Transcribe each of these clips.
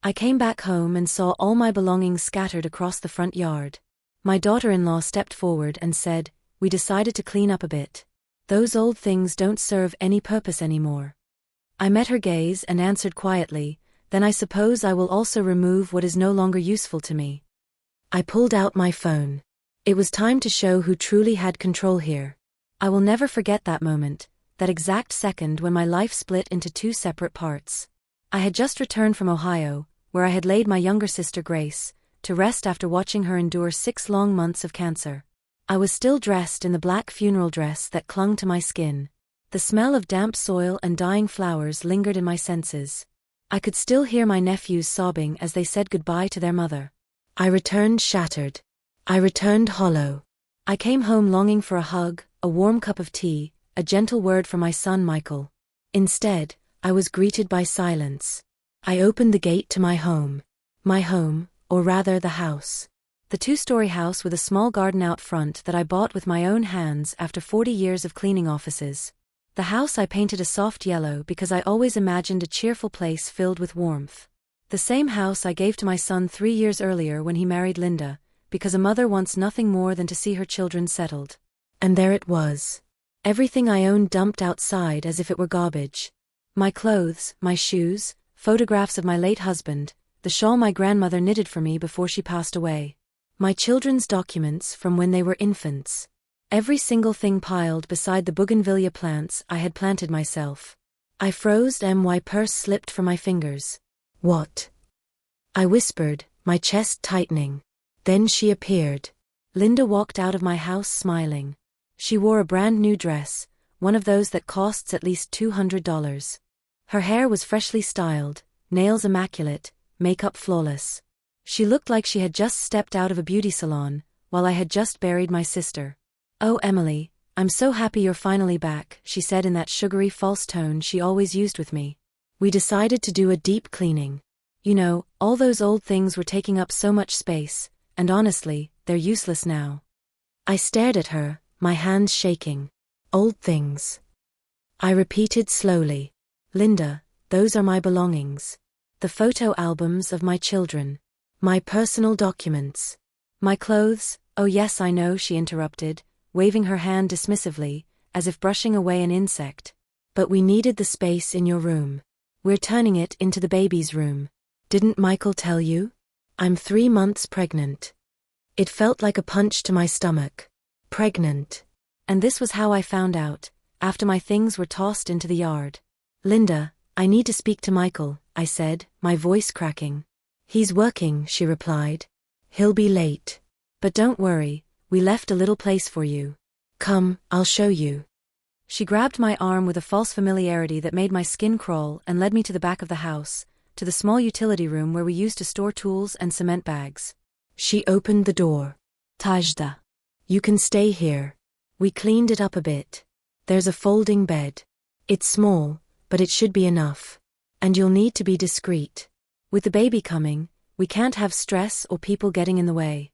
I came back home and saw all my belongings scattered across the front yard. My daughter-in-law stepped forward and said, "We decided to clean up a bit. Those old things don't serve any purpose anymore." I met her gaze and answered quietly, "Then I suppose I will also remove what is no longer useful to me." I pulled out my phone. It was time to show who truly had control here. I will never forget that moment, that exact second when my life split into two separate parts. I had just returned from Ohio, where I had laid my younger sister Grace to rest after watching her endure 6 long months of cancer. I was still dressed in the black funeral dress that clung to my skin. The smell of damp soil and dying flowers lingered in my senses. I could still hear my nephews sobbing as they said goodbye to their mother. I returned shattered. I returned hollow. I came home longing for a hug, a warm cup of tea, a gentle word from my son Michael. Instead, I was greeted by silence. I opened the gate to my home. My home, or rather the house. The 2-story house with a small garden out front that I bought with my own hands after 40 years of cleaning offices. The house I painted a soft yellow because I always imagined a cheerful place filled with warmth. The same house I gave to my son 3 years earlier when he married Linda, because a mother wants nothing more than to see her children settled. And there it was. Everything I owned dumped outside as if it were garbage. My clothes, my shoes, photographs of my late husband, the shawl my grandmother knitted for me before she passed away. My children's documents from when they were infants. Every single thing piled beside the bougainvillea plants I had planted myself. I froze and my purse slipped from my fingers. "What?" I whispered, my chest tightening. Then she appeared. Linda walked out of my house smiling. She wore a brand new dress, one of those that costs at least $200. Her hair was freshly styled, nails immaculate, makeup flawless. She looked like she had just stepped out of a beauty salon, while I had just buried my sister. "Oh, Emily, I'm so happy you're finally back," she said in that sugary false tone she always used with me. We decided to do a deep cleaning. You know, all those old things were taking up so much space, and honestly, they're useless now. I stared at her, my hands shaking. "Old things," I repeated slowly. "Linda, those are my belongings. The photo albums of my children. My personal documents. My clothes." "Oh yes, I know," she interrupted, waving her hand dismissively, as if brushing away an insect. "But we needed the space in your room. We're turning it into the baby's room. Didn't Michael tell you? I'm 3 months pregnant." It felt like a punch to my stomach. Pregnant. And this was how I found out, after my things were tossed into the yard. "Linda, I need to speak to Michael," I said, my voice cracking. "He's working," she replied. "He'll be late. But don't worry, we left a little place for you. Come, I'll show you." She grabbed my arm with a false familiarity that made my skin crawl and led me to the back of the house, to the small utility room where we used to store tools and cement bags. She opened the door. "Tajda. You can stay here. We cleaned it up a bit. There's a folding bed. It's small, but it should be enough. And you'll need to be discreet. With the baby coming, we can't have stress or people getting in the way."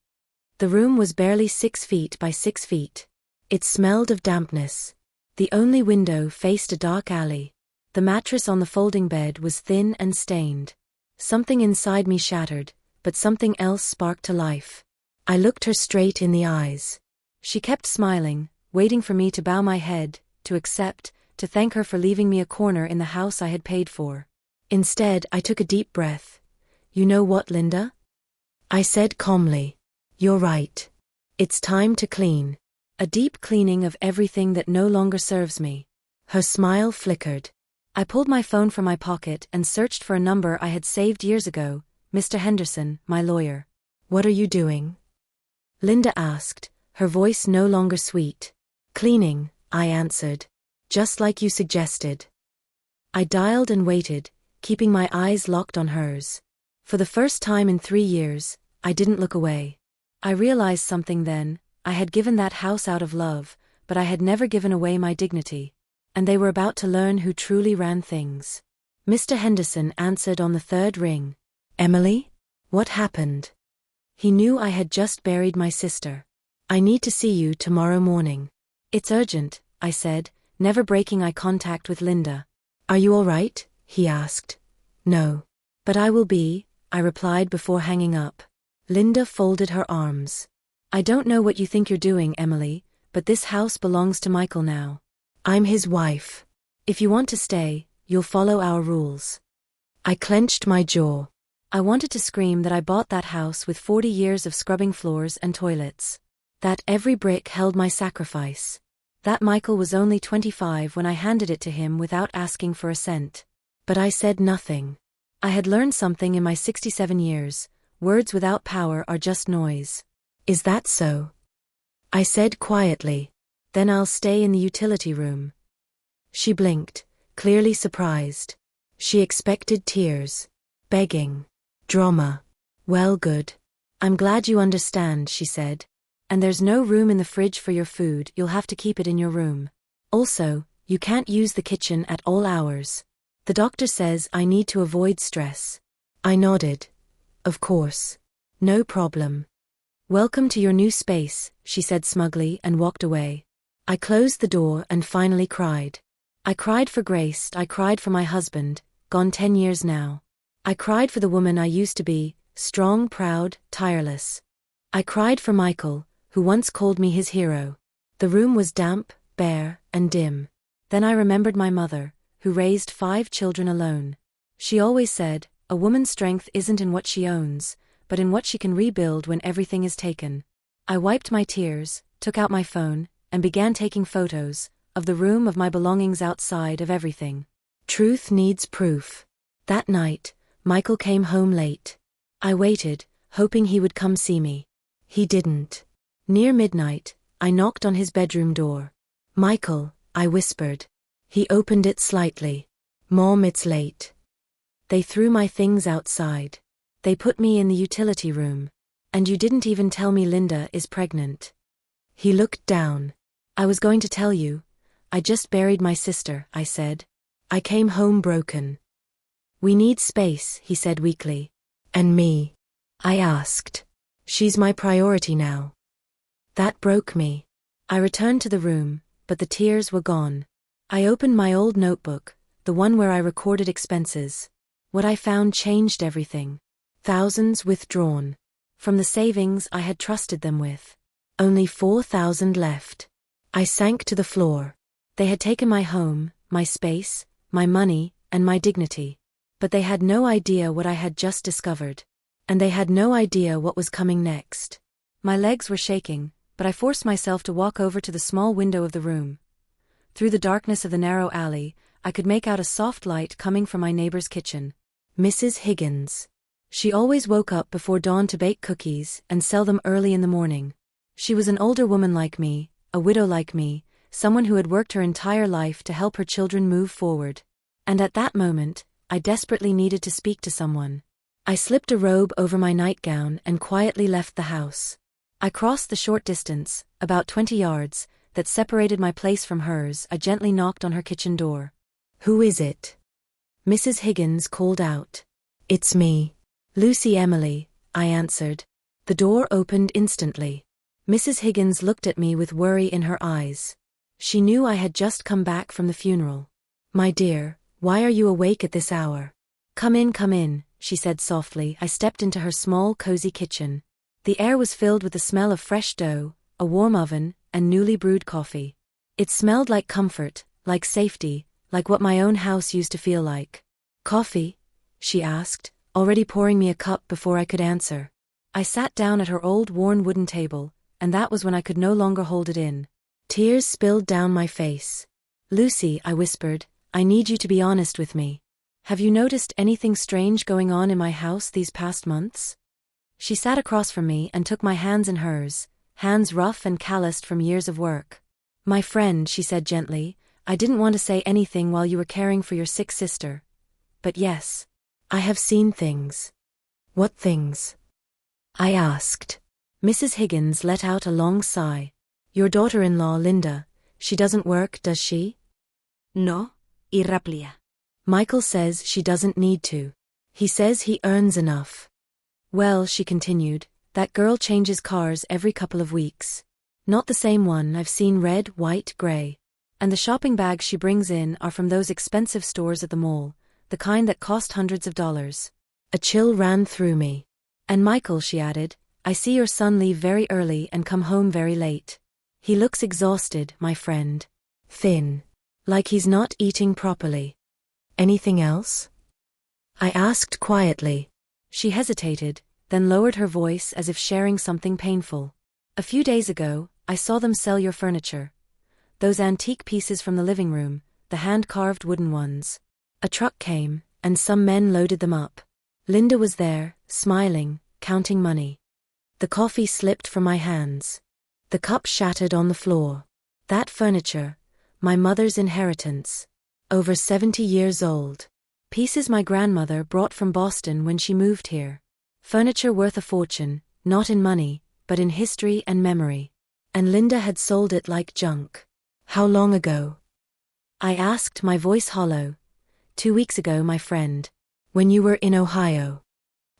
The room was barely 6 feet by 6 feet. It smelled of dampness. The only window faced a dark alley. The mattress on the folding bed was thin and stained. Something inside me shattered, but something else sparked to life. I looked her straight in the eyes. She kept smiling, waiting for me to bow my head, to accept, to thank her for leaving me a corner in the house I had paid for. Instead, I took a deep breath. "You know what, Linda?" I said calmly. "You're right. It's time to clean. A deep cleaning of everything that no longer serves me." Her smile flickered. I pulled my phone from my pocket and searched for a number I had saved years ago. "Mr. Henderson, my lawyer." "What are you doing?" Linda asked, her voice no longer sweet. "Cleaning," I answered. "Just like you suggested." I dialed and waited, keeping my eyes locked on hers. For the first time in 3 years, I didn't look away. I realized something then. I had given that house out of love, but I had never given away my dignity. And they were about to learn who truly ran things. Mr. Henderson answered on the 3rd ring. "Emily? What happened?" He knew I had just buried my sister. "I need to see you tomorrow morning." "It's urgent," I said, never breaking eye contact with Linda. "Are you all right?" he asked. "No. But I will be," I replied before hanging up. Linda folded her arms. I don't know what you think you're doing, Emily, but this house belongs to Michael now. I'm his wife. If you want to stay, you'll follow our rules. I clenched my jaw. I wanted to scream that I bought that house with 40 years of scrubbing floors and toilets. That every brick held my sacrifice. That Michael was only 25 when I handed it to him without asking for a cent. But I said nothing. I had learned something in my 67 years. Words without power are just noise. Is that so? I said quietly. Then I'll stay in the utility room. She blinked, clearly surprised. She expected tears. Begging. Drama. Well, good. I'm glad you understand, she said. And there's no room in the fridge for your food, you'll have to keep it in your room. Also, you can't use the kitchen at all hours. The doctor says I need to avoid stress. I nodded. Of course. No problem. Welcome to your new space, she said smugly and walked away. I closed the door and finally cried. I cried for Grace, I cried for my husband, gone 10 years now. I cried for the woman I used to be, strong, proud, tireless. I cried for Michael, who once called me his hero. The room was damp, bare, and dim. Then I remembered my mother, who raised 5 children alone. She always said, a woman's strength isn't in what she owns, but in what she can rebuild when everything is taken. I wiped my tears, took out my phone, and began taking photos of the room, of my belongings, outside of everything. Truth needs proof. That night, Michael came home late. I waited, hoping he would come see me. He didn't. Near midnight, I knocked on his bedroom door. Michael, I whispered. He opened it slightly. Mom, it's late. They threw my things outside. They put me in the utility room. And you didn't even tell me Linda is pregnant. He looked down. I was going to tell you. I just buried my sister, I said. I came home broken. We need space, he said weakly. And me? I asked. She's my priority now. That broke me. I returned to the room, but the tears were gone. I opened my old notebook, the one where I recorded expenses. What I found changed everything. Thousands withdrawn. From the savings I had trusted them with. Only 4,000 left. I sank to the floor. They had taken my home, my space, my money, and my dignity. But they had no idea what I had just discovered. And they had no idea what was coming next. My legs were shaking, but I forced myself to walk over to the small window of the room. Through the darkness of the narrow alley, I could make out a soft light coming from my neighbor's kitchen. Mrs. Higgins. She always woke up before dawn to bake cookies and sell them early in the morning. She was an older woman like me, a widow like me, someone who had worked her entire life to help her children move forward. And at that moment, I desperately needed to speak to someone. I slipped a robe over my nightgown and quietly left the house. I crossed the short distance, about 20 yards, that separated my place from hers. I gently knocked on her kitchen door. Who is it? Mrs. Higgins called out. It's me. Lucy Emily, I answered. The door opened instantly. Mrs. Higgins looked at me with worry in her eyes. She knew I had just come back from the funeral. My dear, why are you awake at this hour? Come in, she said softly. I stepped into her small, cozy kitchen. The air was filled with the smell of fresh dough, a warm oven, and newly brewed coffee. It smelled like comfort, like safety, like what my own house used to feel like. Coffee? She asked, already pouring me a cup before I could answer. I sat down at her old worn wooden table, and that was when I could no longer hold it in. Tears spilled down my face. Lucy, I whispered, I need you to be honest with me. Have you noticed anything strange going on in my house these past months? She sat across from me and took my hands in hers, hands rough and calloused from years of work. My friend, she said gently, I didn't want to say anything while you were caring for your sick sister. But yes, I have seen things. What things? I asked. Mrs. Higgins let out a long sigh. Your daughter-in-law, Linda, she doesn't work, does she? No, y raplia. Michael says she doesn't need to. He says he earns enough. Well, she continued, that girl changes cars every couple of weeks. Not the same one. I've seen red, white, gray. And the shopping bags she brings in are from those expensive stores at the mall, the kind that cost hundreds of dollars. A chill ran through me. And Michael, she added, I see your son leave very early and come home very late. He looks exhausted, my friend. Thin. Like he's not eating properly. Anything else? I asked quietly. She hesitated, then lowered her voice as if sharing something painful. A few days ago, I saw them sell your furniture. Those antique pieces from the living room, the hand-carved wooden ones. A truck came, and some men loaded them up. Linda was there, smiling, counting money. The coffee slipped from my hands. The cup shattered on the floor. That furniture, my mother's inheritance. Over 70 years old. Pieces my grandmother brought from Boston when she moved here. Furniture worth a fortune, not in money, but in history and memory. And Linda had sold it like junk. How long ago? I asked, my voice hollow. 2 weeks ago, my friend. When you were in Ohio.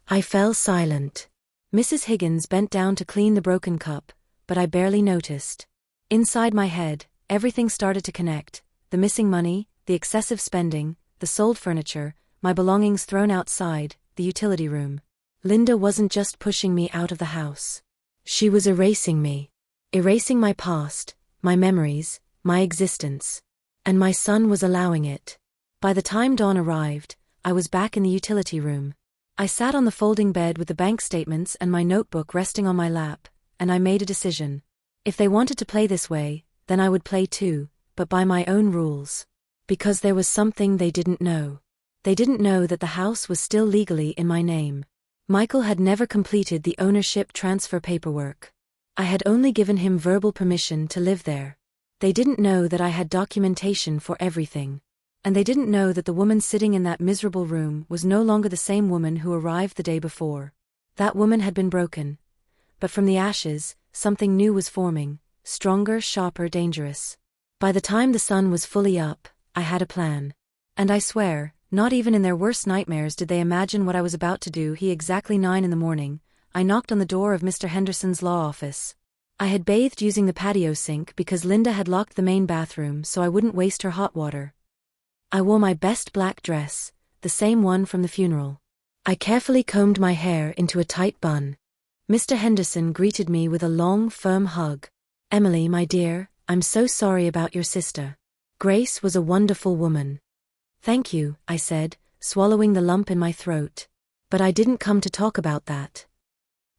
I fell silent. Mrs. Higgins bent down to clean the broken cup, but I barely noticed. Inside my head, everything started to connect. The missing money, the excessive spending, the sold furniture, my belongings thrown outside, the utility room. Linda wasn't just pushing me out of the house. She was erasing me. Erasing my past, my memories, my existence. And my son was allowing it. By the time dawn arrived, I was back in the utility room. I sat on the folding bed with the bank statements and my notebook resting on my lap, and I made a decision. If they wanted to play this way, then I would play too, but by my own rules. Because there was something they didn't know. They didn't know that the house was still legally in my name. Michael had never completed the ownership transfer paperwork. I had only given him verbal permission to live there. They didn't know that I had documentation for everything. And they didn't know that the woman sitting in that miserable room was no longer the same woman who arrived the day before. That woman had been broken. But from the ashes, something new was forming, stronger, sharper, dangerous. By the time the sun was fully up, I had a plan. And I swear, not even in their worst nightmares did they imagine what I was about to do. Exactly 9 a.m, I knocked on the door of Mr. Henderson's law office. I had bathed using the patio sink because Linda had locked the main bathroom so I wouldn't waste her hot water. I wore my best black dress, the same one from the funeral. I carefully combed my hair into a tight bun. Mr. Henderson greeted me with a long, firm hug. Emily, my dear, I'm so sorry about your sister. Grace was a wonderful woman. Thank you, I said, swallowing the lump in my throat. But I didn't come to talk about that.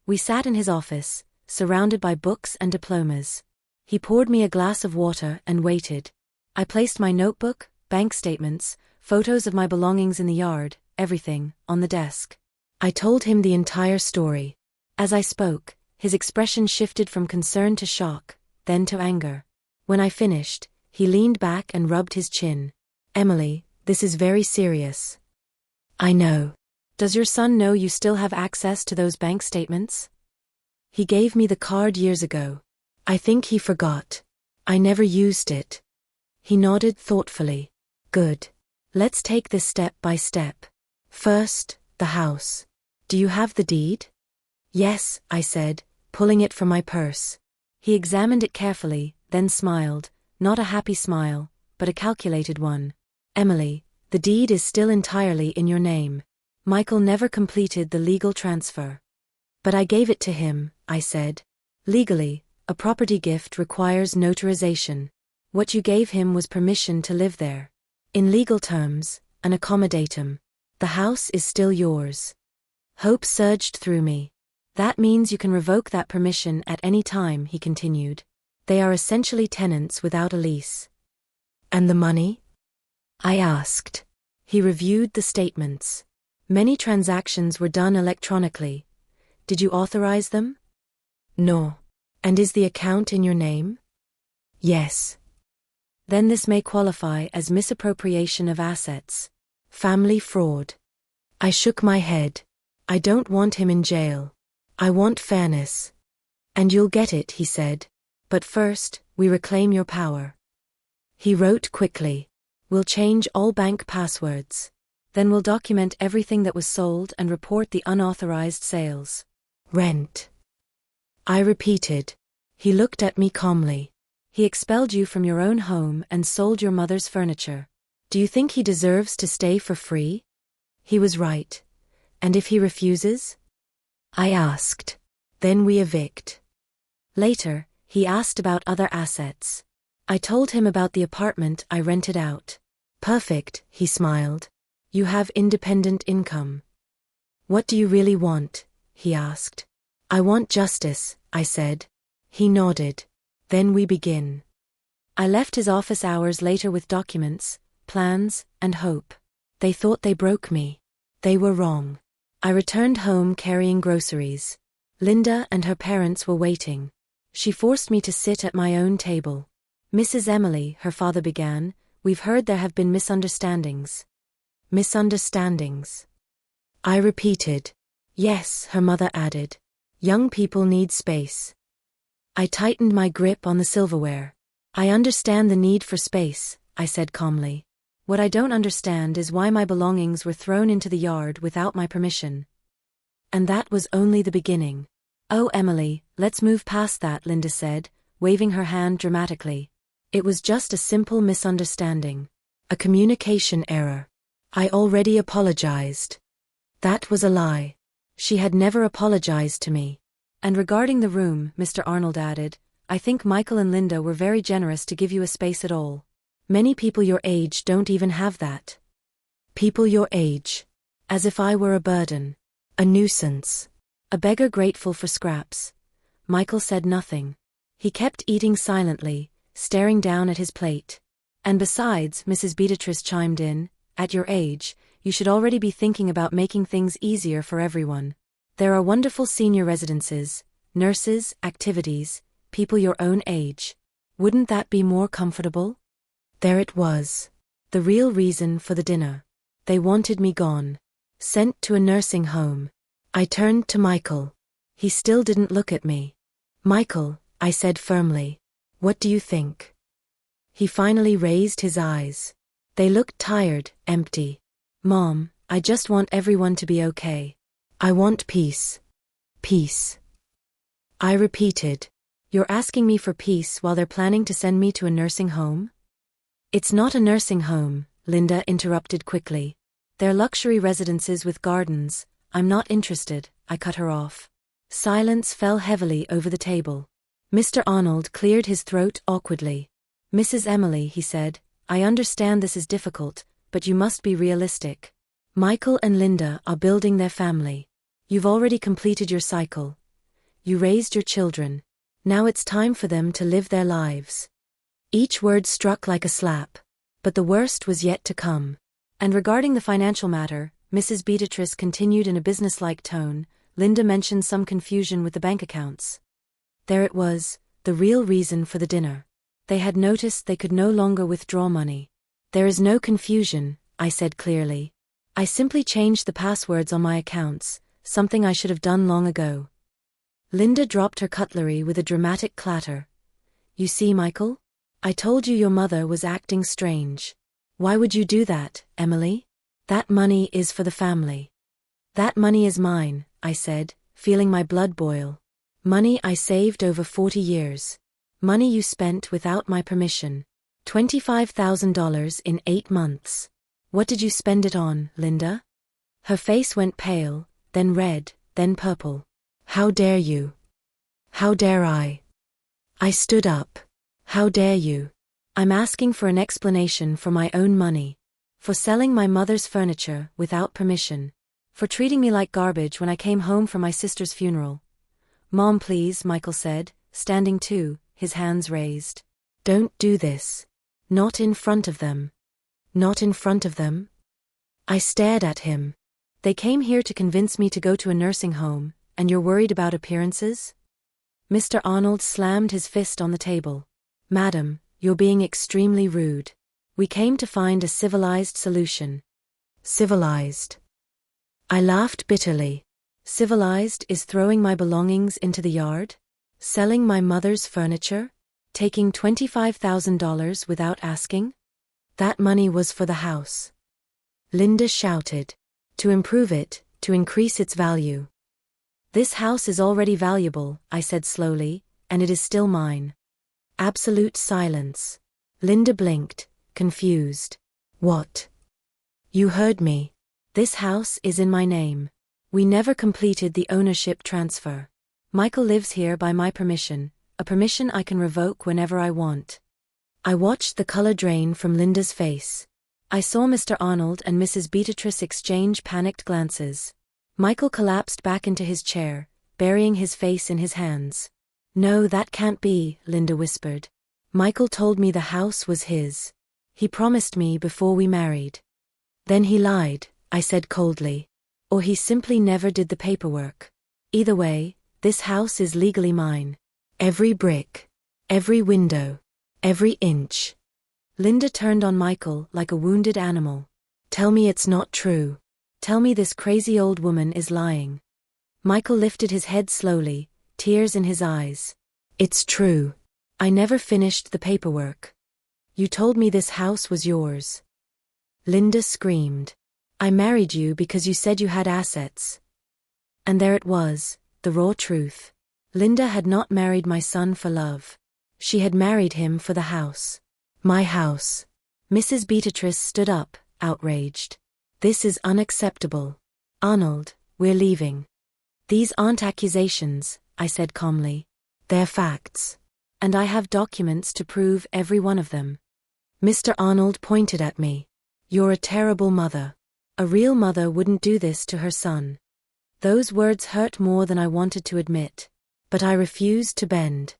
We sat in his office, surrounded by books and diplomas. He poured me a glass of water and waited. I placed my notebook, bank statements, photos of my belongings in the yard, everything, on the desk. I told him the entire story. As I spoke, his expression shifted from concern to shock, then to anger. When I finished, he leaned back and rubbed his chin. Emily, this is very serious. I know. Does your son know you still have access to those bank statements? He gave me the card years ago. I think he forgot. I never used it. He nodded thoughtfully. Good. Let's take this step by step. First, the house. Do you have the deed? Yes, I said, pulling it from my purse. He examined it carefully, then smiled, not a happy smile, but a calculated one. Emily, the deed is still entirely in your name. Michael never completed the legal transfer. But I gave it to him, I said. Legally, a property gift requires notarization. What you gave him was permission to live there. In legal terms, an accommodatum. The house is still yours. Hope surged through me. That means you can revoke that permission at any time, he continued. They are essentially tenants without a lease. And the money? I asked. He reviewed the statements. Many transactions were done electronically. Did you authorize them? No. And is the account in your name? Yes. Then this may qualify as misappropriation of assets. Family fraud. I shook my head. I don't want him in jail. I want fairness. And you'll get it, he said. But first, we reclaim your power. He wrote quickly. We'll change all bank passwords. Then we'll document everything that was sold and report the unauthorized sales. Rent. I repeated. He looked at me calmly. He expelled you from your own home and sold your mother's furniture. Do you think he deserves to stay for free? He was right. And if he refuses? I asked. Then we evict. Later, he asked about other assets. I told him about the apartment I rented out. Perfect, he smiled. You have independent income. What do you really want? He asked. I want justice, I said. He nodded. Then we begin. I left his office hours later with documents, plans, and hope. They thought they broke me. They were wrong. I returned home carrying groceries. Linda and her parents were waiting. She forced me to sit at my own table. Mrs. Emily, her father began, we've heard there have been misunderstandings. Misunderstandings. I repeated. Yes, her mother added. Young people need space. I tightened my grip on the silverware. I understand the need for space, I said calmly. What I don't understand is why my belongings were thrown into the yard without my permission. And that was only the beginning. Oh, Emily, let's move past that, Linda said, waving her hand dramatically. It was just a simple misunderstanding. A communication error. I already apologized. That was a lie. She had never apologized to me. And regarding the room, Mr. Arnold added, I think Michael and Linda were very generous to give you a space at all. Many people your age don't even have that. People your age. As if I were a burden. A nuisance. A beggar grateful for scraps. Michael said nothing. He kept eating silently, staring down at his plate. And besides, Mrs. Beatrice chimed in, at your age, you should already be thinking about making things easier for everyone. There are wonderful senior residences, nurses, activities, people your own age. Wouldn't that be more comfortable? There it was. The real reason for the dinner. They wanted me gone. Sent to a nursing home. I turned to Michael. He still didn't look at me. Michael, I said firmly. What do you think? He finally raised his eyes. They looked tired, empty. Mom, I just want everyone to be okay. I want peace. Peace. I repeated. You're asking me for peace while they're planning to send me to a nursing home? It's not a nursing home, Linda interrupted quickly. They're luxury residences with gardens. I'm not interested, I cut her off. Silence fell heavily over the table. Mr. Arnold cleared his throat awkwardly. Mrs. Emily, he said, I understand this is difficult, but you must be realistic. Michael and Linda are building their family. You've already completed your cycle. You raised your children. Now it's time for them to live their lives. Each word struck like a slap. But the worst was yet to come. And regarding the financial matter, Mrs. Beatrice continued in a businesslike tone. Linda mentioned some confusion with the bank accounts. There it was, the real reason for the dinner. They had noticed they could no longer withdraw money. There is no confusion, I said clearly. I simply changed the passwords on my accounts, something I should have done long ago. Linda dropped her cutlery with a dramatic clatter. You see, Michael? I told you your mother was acting strange. Why would you do that, Emily? That money is for the family. That money is mine, I said, feeling my blood boil. Money I saved over 40 years. Money you spent without my permission. $25,000 in 8 months. What did you spend it on, Linda? Her face went pale, then red, then purple. How dare you? How dare I? I stood up. How dare you? I'm asking for an explanation for my own money. For selling my mother's furniture without permission. For treating me like garbage when I came home from my sister's funeral. Mom, please, Michael said, standing too, his hands raised. Don't do this. Not in front of them. Not in front of them? I stared at him. They came here to convince me to go to a nursing home, and you're worried about appearances? Mr. Arnold slammed his fist on the table. Madam, you're being extremely rude. We came to find a civilized solution. Civilized. I laughed bitterly. Civilized is throwing my belongings into the yard? Selling my mother's furniture? Taking $25,000 without asking? That money was for the house. Linda shouted. To improve it, to increase its value. This house is already valuable, I said slowly, and it is still mine. Absolute silence. Linda blinked, confused. What? You heard me. This house is in my name. We never completed the ownership transfer. Michael lives here by my permission, a permission I can revoke whenever I want. I watched the color drain from Linda's face. I saw Mr. Arnold and Mrs. Beatrice exchange panicked glances. Michael collapsed back into his chair, burying his face in his hands. "No, that can't be," Linda whispered. "Michael told me the house was his. He promised me before we married." "Then he lied," I said coldly. "Or he simply never did the paperwork. Either way, this house is legally mine. Every brick, every window, every inch." Linda turned on Michael like a wounded animal. "Tell me it's not true. Tell me this crazy old woman is lying." Michael lifted his head slowly, tears in his eyes. "It's true. I never finished the paperwork. You told me this house was yours." Linda screamed. "I married you because you said you had assets." And there it was, the raw truth. Linda had not married my son for love. She had married him for the house. My house. Mrs. Beatrice stood up, outraged. "This is unacceptable. Arnold, we're leaving." "These aren't accusations," I said calmly. "They're facts. And I have documents to prove every one of them." Mr. Arnold pointed at me. "You're a terrible mother. A real mother wouldn't do this to her son." Those words hurt more than I wanted to admit. But I refused to bend.